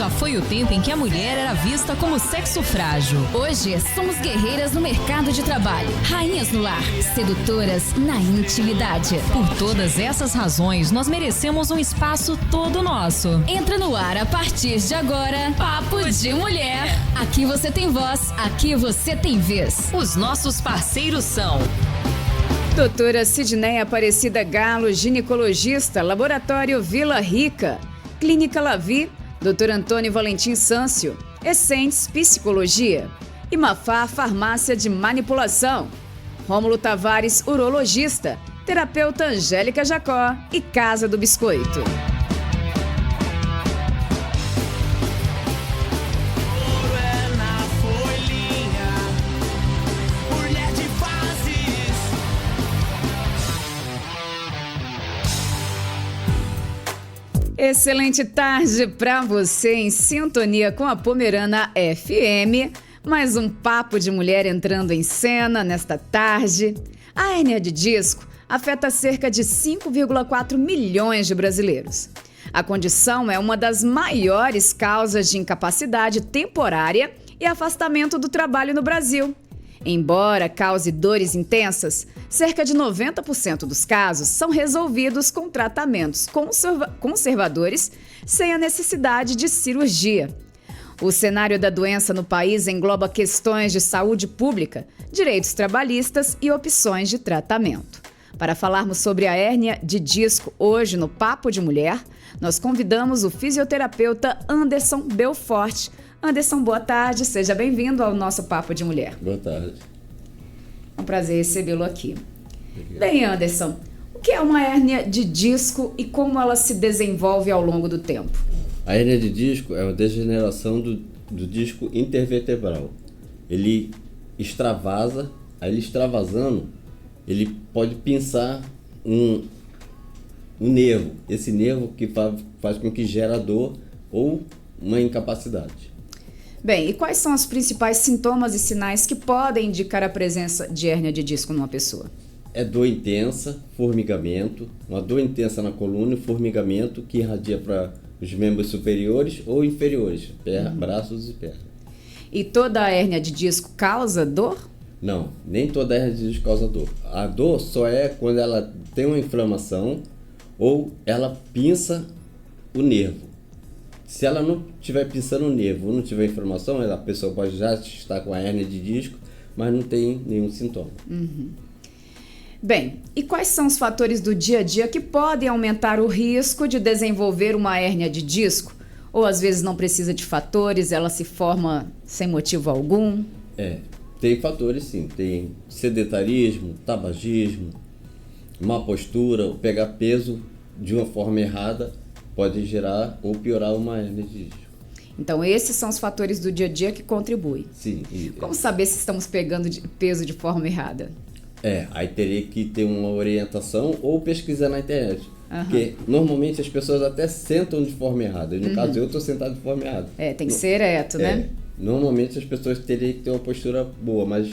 Já foi o tempo em que a mulher era vista como sexo frágil. Hoje, somos guerreiras no mercado de trabalho, rainhas no lar, sedutoras na intimidade. Por todas essas razões, nós merecemos um espaço todo nosso. Entra no ar a partir de agora, Papo de Mulher. Aqui você tem voz, aqui você tem vez. Os nossos parceiros são... Doutora Sidneia Aparecida Galo, ginecologista, Laboratório Vila Rica, Clínica Lavi, Dr. Antônio Valentim Sâncio, Essentes Psicologia, Imafá Farmácia de Manipulação, Rômulo Tavares Urologista, Terapeuta Angélica Jacó e Casa do Biscoito. Excelente tarde para você em sintonia com a Pomerana FM. Mais um Papo de Mulher entrando em cena nesta tarde. A hérnia de disco afeta cerca de 5,4 milhões de brasileiros. A condição é uma das maiores causas de incapacidade temporária e afastamento do trabalho no Brasil. Embora cause dores intensas, cerca de 90% dos casos são resolvidos com tratamentos conservadores sem a necessidade de cirurgia. O cenário da doença no país engloba questões de saúde pública, direitos trabalhistas e opções de tratamento. Para falarmos sobre a hérnia de disco hoje no Papo de Mulher, nós convidamos o fisioterapeuta Anderson Belfort. Anderson, boa tarde, seja bem-vindo ao nosso Papo de Mulher. Boa tarde. É um prazer recebê-lo aqui. Bem, Anderson, o que é uma hérnia de disco e como ela se desenvolve ao longo do tempo? A hérnia de disco é uma degeneração do disco intervertebral. Ele extravasa, aí ele extravasando, ele pode pinçar um nervo. Esse nervo que faz com que gera dor ou uma incapacidade. Bem, e quais são os principais sintomas e sinais que podem indicar a presença de hérnia de disco numa pessoa? É dor intensa, formigamento, uma dor intensa na coluna e formigamento que irradia para os membros superiores ou inferiores, braços e pernas. E toda a hérnia de disco causa dor? Não, nem toda hérnia de disco causa dor. A dor só é quando ela tem uma inflamação ou ela pinça o nervo. Se ela não estiver pinçando o nervo ou não tiver inflamação, a pessoa pode já estar com a hérnia de disco, mas não tem nenhum sintoma. Bem, e quais são os fatores do dia a dia que podem aumentar o risco de desenvolver uma hérnia de disco? Ou às vezes não precisa de fatores, ela se forma sem motivo algum? Tem fatores sim, tem sedentarismo, tabagismo, má postura, pegar peso de uma forma errada, pode gerar ou piorar uma hérnia de disco. Então, esses são os fatores do dia a dia que contribuem. Sim. Como saber se estamos pegando peso de forma errada? Aí teria que ter uma orientação ou pesquisar na internet. Porque normalmente as pessoas até sentam de forma errada. No caso, eu estou sentado de forma errada. Tem que ser ereto, né? Normalmente as pessoas teriam que ter uma postura boa, mas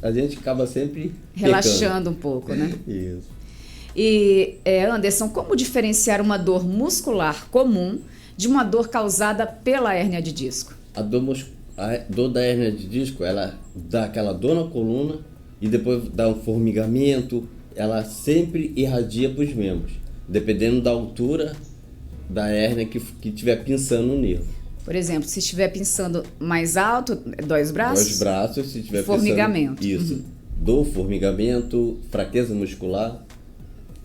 a gente acaba sempre relaxando um pouco, né? Isso. E, Anderson, como diferenciar uma dor muscular comum de uma dor causada pela hérnia de disco? A dor da hérnia de disco, ela dá aquela dor na coluna e depois dá um formigamento, ela sempre irradia para os membros, dependendo da altura da hérnia que estiver pinçando o nervo. Por exemplo, se estiver pinçando mais alto, dói os braços? Dói os braços, se estiver formigamento. Pinçando, isso. Dor, formigamento, fraqueza muscular.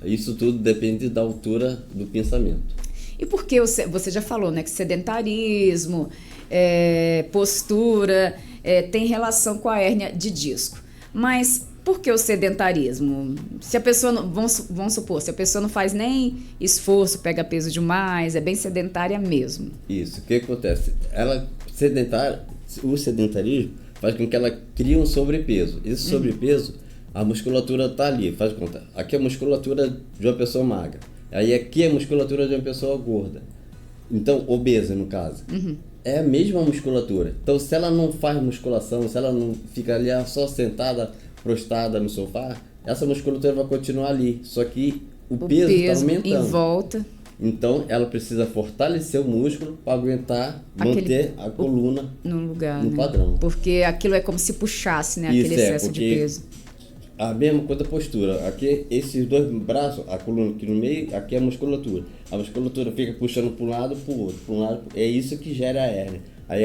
Isso tudo depende da altura do pinçamento. E por que você já falou, né, que sedentarismo, postura, tem relação com a hérnia de disco. Mas por que o sedentarismo? Se a pessoa, vamos supor, se a pessoa não faz nem esforço, pega peso demais, é bem sedentária mesmo. Isso, o que acontece? O sedentarismo faz com que ela crie um sobrepeso. Esse sobrepeso, a musculatura está ali, faz conta. Aqui é a musculatura de uma pessoa magra. Aí aqui é a musculatura de uma pessoa gorda. Então, obesa no caso. É a mesma musculatura. Então, se ela não faz musculação, se ela não fica ali só sentada, prostrada no sofá, essa musculatura vai continuar ali. Só que o peso está aumentando. Em volta. Então, ela precisa fortalecer o músculo para aguentar, manter a coluna no lugar, no né? padrão. Porque aquilo é como se puxasse, né? Aquele excesso de peso. A mesma coisa a postura. Aqui, esses dois braços, a coluna aqui no meio, aqui é a musculatura. A musculatura fica puxando para um lado, para o outro, para um lado. É isso que gera a hérnia. Aí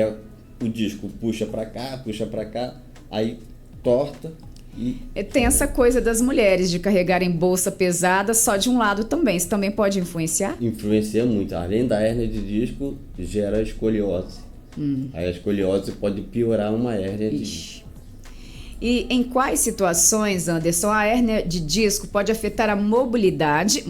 o disco puxa para cá, aí torta. Tem essa coisa das mulheres de carregarem bolsa pesada só de um lado também. Isso também pode influenciar? Influencia muito. Além da hérnia de disco, gera escoliose. Aí a escoliose pode piorar uma hérnia de disco. E em quais situações, Anderson, a hérnia de disco pode afetar a mobilidade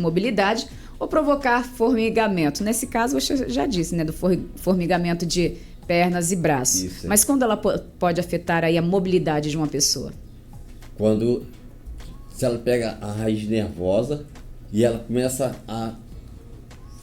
ou provocar formigamento? Nesse caso, você já disse, né, do formigamento de pernas e braços. Isso. Mas quando ela pode afetar aí a mobilidade de uma pessoa? Se ela pega a raiz nervosa e ela começa a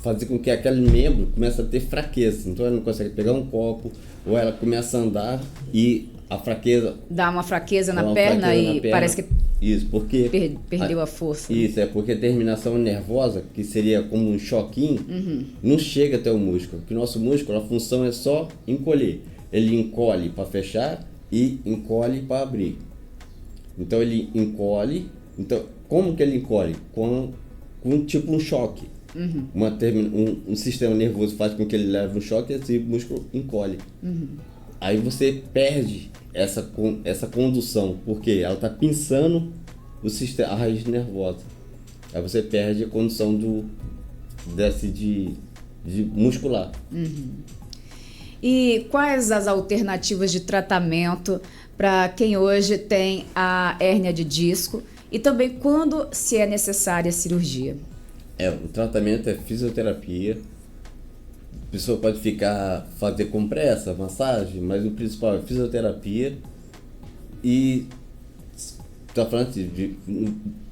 fazer com que aquele membro comece a ter fraqueza. Então ela não consegue pegar um copo, ou ela começa a andar e a fraqueza... Dá uma fraqueza na perna e parece que isso, porque perdeu a força. Isso, é porque a terminação nervosa, que seria como um choquinho, não chega até o músculo. Porque o nosso músculo, a função é só encolher. Ele encolhe para fechar e encolhe para abrir. Então ele encolhe. Então, como que ele encolhe? Com tipo um choque. Um sistema nervoso faz com que ele leve um choque e esse músculo encolhe. Aí você perde essa condução, porque ela está pinçando a raiz nervosa. Aí você perde a condução de muscular. E quais as alternativas de tratamento para quem hoje tem a hérnia de disco e também quando se é necessária a cirurgia? O tratamento é fisioterapia. A pessoa pode fazer compressa, massagem, mas o principal é fisioterapia. E está falando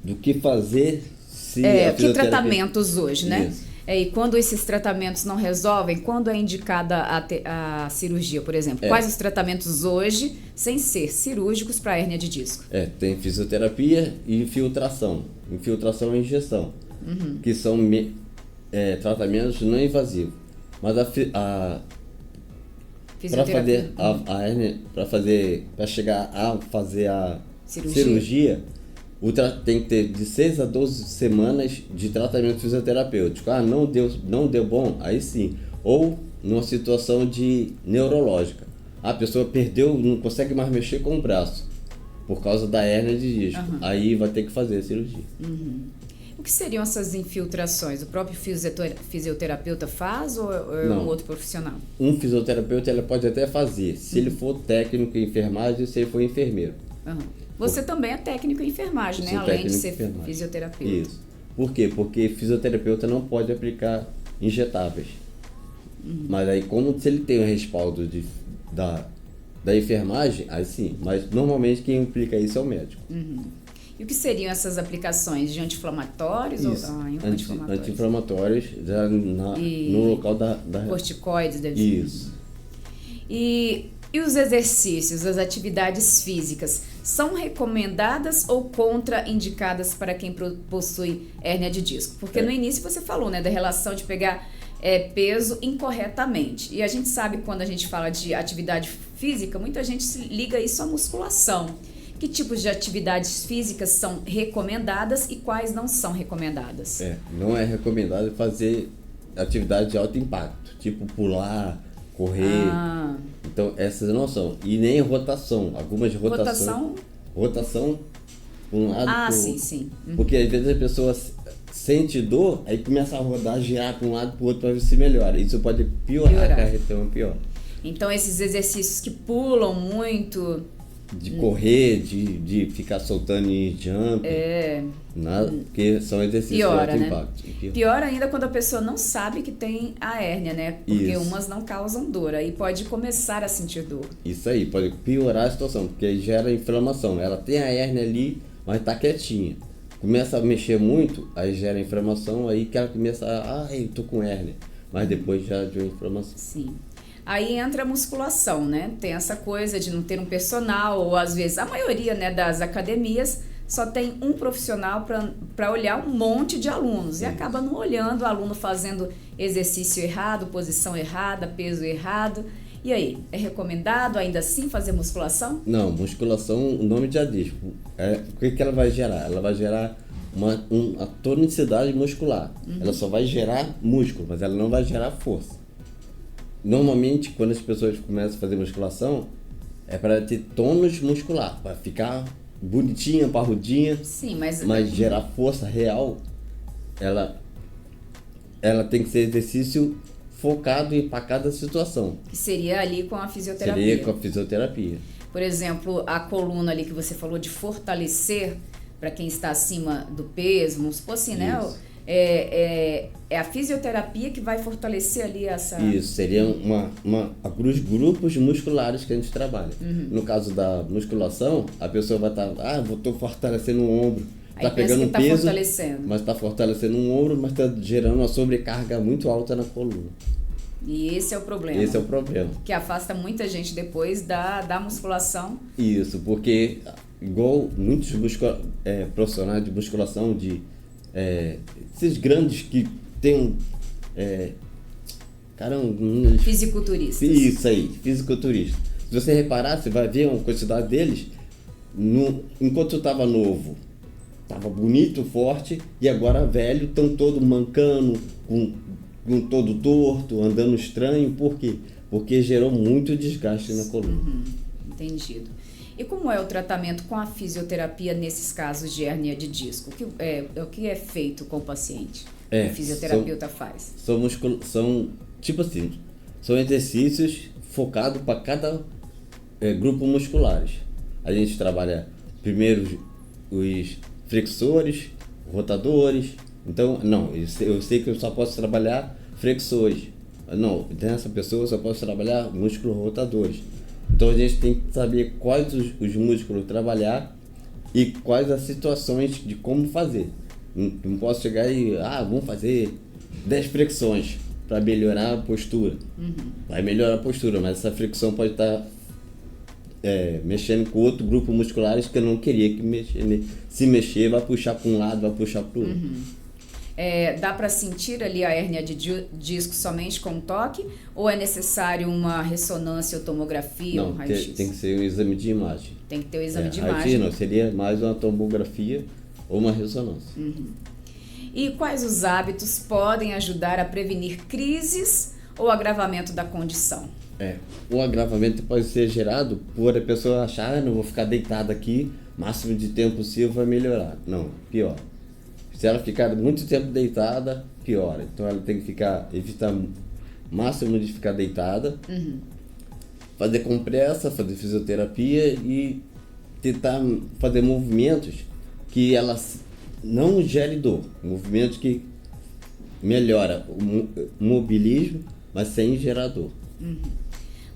do que fazer se a que tratamentos hoje, né? Isso. E quando esses tratamentos não resolvem, quando é indicada a cirurgia, por exemplo? Quais os tratamentos hoje, sem ser cirúrgicos, para a hérnia de disco? Tem fisioterapia e infiltração. Infiltração e injeção, que são tratamentos não invasivos. Mas para chegar a fazer a cirurgia, tem que ter de 6 a 12 semanas de tratamento fisioterapêutico. Não deu bom, aí sim. Ou numa situação neurológica. A pessoa perdeu, não consegue mais mexer com o braço por causa da hérnia de disco. Aí vai ter que fazer a cirurgia. O que seriam essas infiltrações? O próprio fisioterapeuta faz ou é um outro profissional? Um fisioterapeuta ele pode até fazer, se ele for técnico em enfermagem ou se ele for enfermeiro. Você também é técnico em enfermagem, né? Além de ser fisioterapeuta. Isso. Por quê? Porque fisioterapeuta não pode aplicar injetáveis. Mas aí, como se ele tem o respaldo da enfermagem, aí sim. Mas normalmente quem aplica isso é o médico. E o que seriam essas aplicações de anti-inflamatórios? Isso, anti-inflamatórios já no local da... Corticoides deve ser. Isso. E os exercícios, as atividades físicas, são recomendadas ou contraindicadas para quem possui hérnia de disco? Porque no início você falou, né, da relação de pegar peso incorretamente. E a gente sabe, quando a gente fala de atividade física, muita gente se liga isso à musculação. Que tipos de atividades físicas são recomendadas e quais não são recomendadas? Não é recomendado fazer atividade de alto impacto, tipo pular, correr. Então essas não são. E nem rotação. Algumas rotação por um lado. Sim. Porque às vezes a pessoa sente dor, aí começa a rodar, girar para um lado para o outro para ver se melhora. Isso pode piorar. A carretão pior. Então esses exercícios que pulam muito... De correr, de ficar soltando em jump. Porque são exercícios de alto impacto. Pior ainda quando a pessoa não sabe que tem a hérnia, né? Porque umas não causam dor. Aí pode começar a sentir dor. Isso aí, pode piorar a situação, porque aí gera inflamação. Ela tem a hérnia ali, mas tá quietinha. Começa a mexer muito, aí gera inflamação, aí que ela começa eu tô com hérnia. Mas depois já deu inflamação. Sim. Aí entra a musculação, né? Tem essa coisa de não ter um personal, ou às vezes a maioria, né, das academias só tem um profissional para olhar um monte de alunos e acaba não olhando o aluno fazendo exercício errado, posição errada, peso errado. E aí, é recomendado ainda assim fazer musculação? Não, musculação, o nome já diz. O que ela vai gerar? Ela vai gerar uma tonicidade muscular. Ela só vai gerar músculo, mas ela não vai gerar força. Normalmente, quando as pessoas começam a fazer musculação, é para ter tônus muscular, para ficar bonitinha, parrudinha. Sim, mas gerar força real, ela tem que ser exercício focado para cada situação. que seria ali com a fisioterapia. Seria com a fisioterapia. Por exemplo, a coluna ali que você falou de fortalecer para quem está acima do peso, vamos supor assim, né? Isso. É a fisioterapia que vai fortalecer ali essa... Isso, seria os grupos musculares que a gente trabalha. No caso da musculação, a pessoa vai estar, estou fortalecendo o ombro, Aí está pegando que tá peso, fortalecendo. mas está fortalecendo um ombro, mas está gerando uma sobrecarga muito alta na coluna. E esse é o problema. Esse é o problema. Que afasta muita gente depois da musculação. Isso, porque igual muitos profissionais de musculação, esses grandes que tem Fisiculturistas. Isso aí, fisiculturista. Se você reparar, você vai ver uma quantidade deles, enquanto estava novo, estava bonito, forte, e agora velho, estão todo mancando, com todo torto, andando estranho. Por quê? Porque gerou muito desgaste na coluna. Entendido. E como é o tratamento com a fisioterapia nesses casos de hérnia de disco? O que é feito com o paciente? O fisioterapeuta faz? São tipo assim, são exercícios focados para cada grupo musculares. A gente trabalha primeiro os flexores, rotadores. Então, eu sei que eu só posso trabalhar flexores. Não, nessa pessoa eu só posso trabalhar músculos rotadores. Então a gente tem que saber quais os músculos trabalhar e quais as situações de como fazer. Não posso chegar e, vamos fazer 10 flexões para melhorar a postura. Vai melhorar a postura, mas essa flexão pode estar mexendo com outro grupo musculares que eu não queria que se mexer, vai puxar para um lado, vai puxar para o outro. Dá para sentir ali a hérnia de disco somente com toque ou é necessário uma ressonância ou tomografia? Não, um raio-x? tem que ser um exame de imagem. Tem que ter o exame de raio-x imagem. Não, seria mais uma tomografia ou uma ressonância. E quais os hábitos podem ajudar a prevenir crises ou agravamento da condição? O agravamento pode ser gerado por a pessoa achar, não vou ficar deitada aqui, máximo de tempo possível vai melhorar. Não, pior. Se ela ficar muito tempo deitada, piora. Então ela tem que evitar o máximo de ficar deitada, fazer compressa, fazer fisioterapia e tentar fazer movimentos que ela não gere dor. Movimentos que melhora o mobilismo, mas sem gerar dor.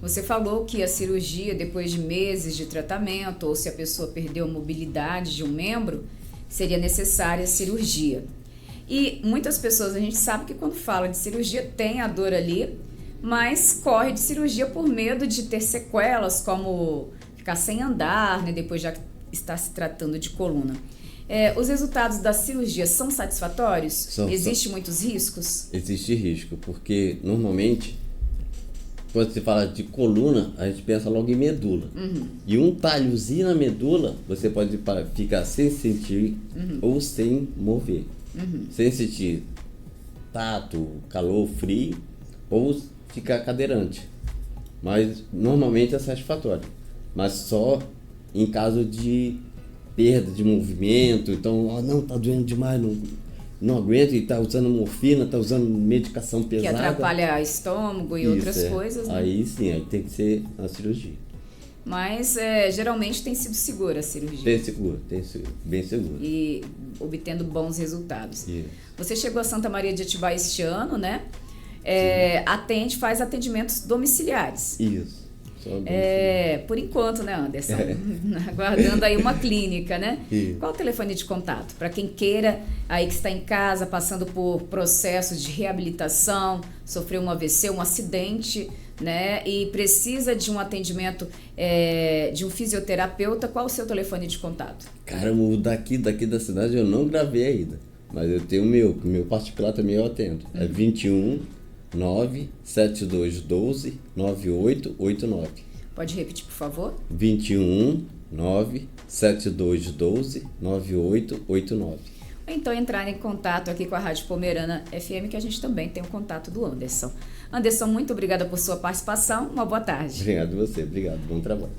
Você falou que a cirurgia, depois de meses de tratamento, ou se a pessoa perdeu a mobilidade de um membro, seria necessária a cirurgia. E muitas pessoas, a gente sabe que quando fala de cirurgia tem a dor ali, mas corre de cirurgia por medo de ter sequelas, como ficar sem andar, né, depois já está se tratando de coluna. Os resultados da cirurgia são satisfatórios? Existem muitos riscos? Existe risco, porque normalmente, quando se fala de coluna, a gente pensa logo em medula. E um talhozinho na medula, você pode ficar sem sentir ou sem mover. Sem sentir tato, calor, frio, ou ficar cadeirante. Mas normalmente é satisfatório. Mas só em caso de perda de movimento. Então, não, tá doendo demais, não aguento, e tá usando morfina, tá usando medicação pesada. Que atrapalha estômago e outras coisas. Né? Aí sim, aí tem que ser a cirurgia. Mas geralmente tem sido segura a cirurgia. Tem seguro, bem seguro. E obtendo bons resultados. Isso. Você chegou a Santa Maria de Atibaia este ano, né? Faz atendimentos domiciliares. Isso. Por enquanto, né, Anderson? Aguardando aí uma clínica, né? Qual o telefone de contato? Para quem queira, aí que está em casa, passando por processos de reabilitação, sofreu um AVC, um acidente, né? E precisa de um atendimento de um fisioterapeuta, qual o seu telefone de contato? Cara, o daqui da cidade eu não gravei ainda, mas eu tenho o meu particular também eu atendo. É 21 97212 9889. Pode repetir, por favor? 21 97212 9889. Ou então entrar em contato aqui com a Rádio Pomerana FM, que a gente também tem o contato do Anderson. Anderson, muito obrigada por sua participação. Uma boa tarde. Obrigado a você, obrigado. Bom trabalho.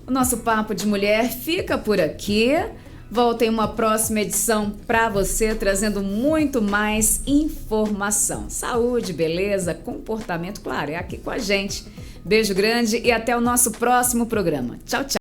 O nosso Papo de Mulher fica por aqui. Volta em uma próxima edição para você, trazendo muito mais informação. Saúde, beleza, comportamento, claro, é aqui com a gente. Beijo grande e até o nosso próximo programa. Tchau, tchau.